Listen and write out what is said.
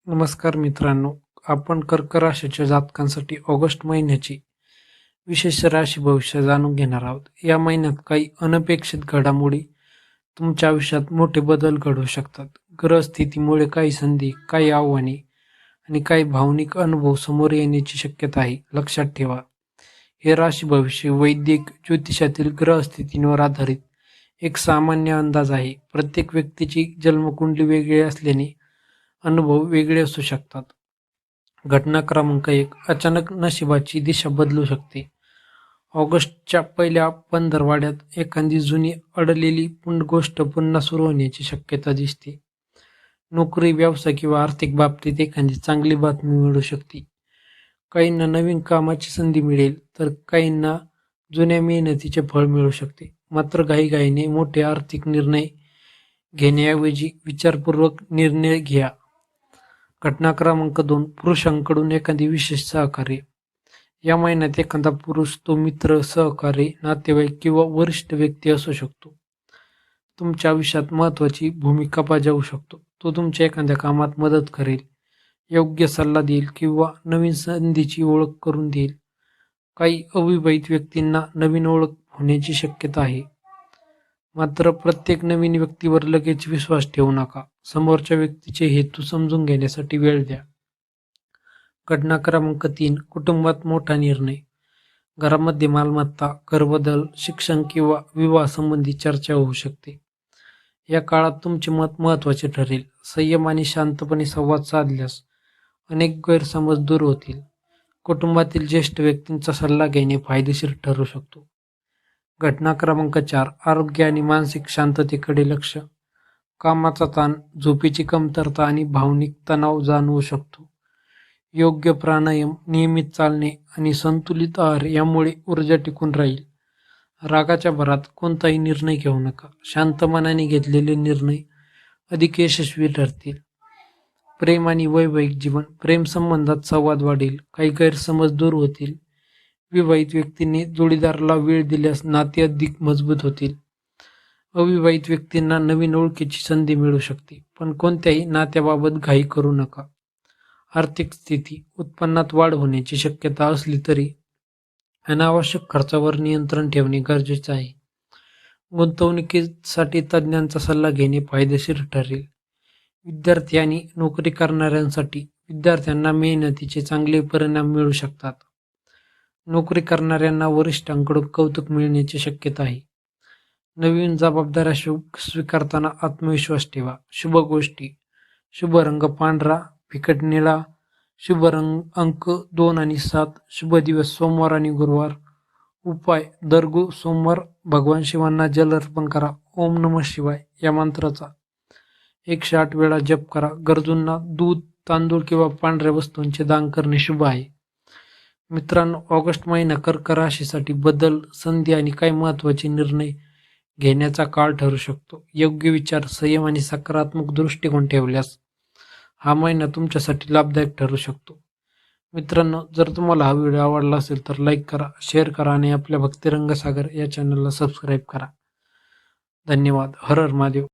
नमस्कार मित्रांनो, आपण कर्क राशीच्या जातकांसाठी ऑगस्ट महिन्याची विशेष राशी भविष्य जाणून घेणार आहोत. या महिन्यात काही अनपेक्षित घडामोडी तुमच्या आयुष्यात मोठे बदल घडवू शकतात. ग्रहस्थितीमुळे काही संधी, काही आव्हाने आणि काही भावनिक अनुभव समोर येण्याची शक्यता आहे. लक्षात ठेवा, हे राशी भविष्य वैदिक ज्योतिषातील ग्रहस्थितींवर आधारित एक सामान्य अंदाज आहे. प्रत्येक व्यक्तीची जन्मकुंडली वेगळी असल्याने अनुभव वेगळे असू शकतात. घटना क्रमांक 1, अचानक नशिबाची दिशा बदलू शकते. ऑगस्टच्या पहिल्या पंधरवड्यात एखादी जुनी अडलेली गोष्ट पुन्हा सुरू होण्याची शक्यता दिसते. नोकरी, व्यवसाय किंवा आर्थिक बाबतीत एखादी चांगली बातमी मिळू शकते. काहींना नवीन कामाची संधी मिळेल, तर काहींना जुन्या मेहनतीचे फळ मिळू शकते. मात्र घाईघाईने मोठे आर्थिक निर्णय घेण्याऐवजी विचारपूर्वक निर्णय घ्या. घटना क्रमांक 2, पुरुषांकडून एखादी विशेष सहकार्य. या महिन्यात एखादा पुरुष, तो मित्र, सहकारी, नातेवाईक किंवा वरिष्ठ व्यक्ती असू शकतो, तुमच्या आयुष्यात महत्त्वाची भूमिका बजावू शकतो. तो तुमच्या एखाद्या कामात मदत करेल, योग्य सल्ला देईल किंवा नवीन संधीची ओळख करून देईल. काही अविवाहित व्यक्तींना नवीन ओळख होण्याची शक्यता आहे. मात्र प्रत्येक नवीन व्यक्तीवर लगेच विश्वास ठेवू नका. समोरच्या व्यक्तीचे हेतू समजून घेण्यासाठी वेळ द्या. घटना क्रमांक 3, कुटुंबात मोठा निर्णय. घरामध्ये मालमत्ता, घरबदल, शिक्षण किंवा विवाह संबंधी चर्चा होऊ शकते. या काळात तुमचे मत महत्त्वाचे ठरेल. संयम आणि शांतपणे संवाद साधल्यास अनेक गैरसमज दूर होतील. कुटुंबातील ज्येष्ठ व्यक्तींचा सल्ला घेणे फायदेशीर ठरू शकतो. घटना क्रमांक 4, आरोग्य आणि मानसिक शांततेकडे लक्ष. कामाचा ताण, झोपेची कमतरता आणि भावनिक तणाव जाणवू शकतो. योग्य प्राणायाम, नियमित चालणे आणि संतुलित आहार यामुळे ऊर्जा टिकून राहील. रागाच्या भरात कोणताही निर्णय घेऊ नका. शांत मनाने घेतलेले निर्णय अधिक यशस्वी ठरतील. प्रेम आणि वैवाहिक जीवन. प्रेम संबंधात संवाद वाढेल, काही गैरसमज दूर होतील. विवाहित व्यक्तींनी जोडीदाराला वेळ दिल्यास नाते अधिक मजबूत होतील. अविवाहित व्यक्तींना नवीन ओळखीची संधी मिळू शकते, पण कोणत्याही नात्याबाबत घाई करू नका. आर्थिक स्थिती. उत्पन्नात वाढ होण्याची शक्यता असली तरी अनावश्यक खर्चावर नियंत्रण ठेवणे गरजेचे आहे. गुंतवणुकीसाठी तज्ज्ञांचा सल्ला घेणे फायदेशीर ठरेल. विद्यार्थी आणि नोकरी करणाऱ्यांसाठी. विद्यार्थ्यांना मेहनतीचे चांगले परिणाम मिळू शकतात. नोकरी करणाऱ्यांना वरिष्ठांकडून कौतुक मिळण्याची शक्यता आहे. नवीन जबाबदाऱ्या स्वीकारताना आत्मविश्वास ठेवा. शुभ गोष्टी. शुभ रंग पांढरा, फिकट निळा. शुभ अंक 2 आणि 7. शुभ दिवस सोमवार आणि गुरुवार. उपाय: दरगू सोमवार भगवान शिवांना जल अर्पण करा. ओम नमः शिवाय या मंत्राचा 108 वेळा जप करा. गरजूंना दूध, तांदूळ किंवा पांढऱ्या वस्तूंचे दान करणे शुभ आहे. मित्रांनो, ऑगस्ट महिना कर्क राशीसाठी बदल, संधी आणि काही महत्त्वाचे निर्णय घेण्याचा काळ ठरू शकतो. योग्य विचार, संयम आणि सकारात्मक दृष्टिकोन ठेवल्यास हा महिना तुमच्यासाठी लाभदायक ठरू शकतो. मित्रांनो, जर तुम्हाला हा व्हिडिओ आवडला असेल तर लाईक करा, शेअर करा आणि आपल्या भक्ती रंगसागर या चॅनलला सबस्क्राईब करा. धन्यवाद. हर हर महादेव.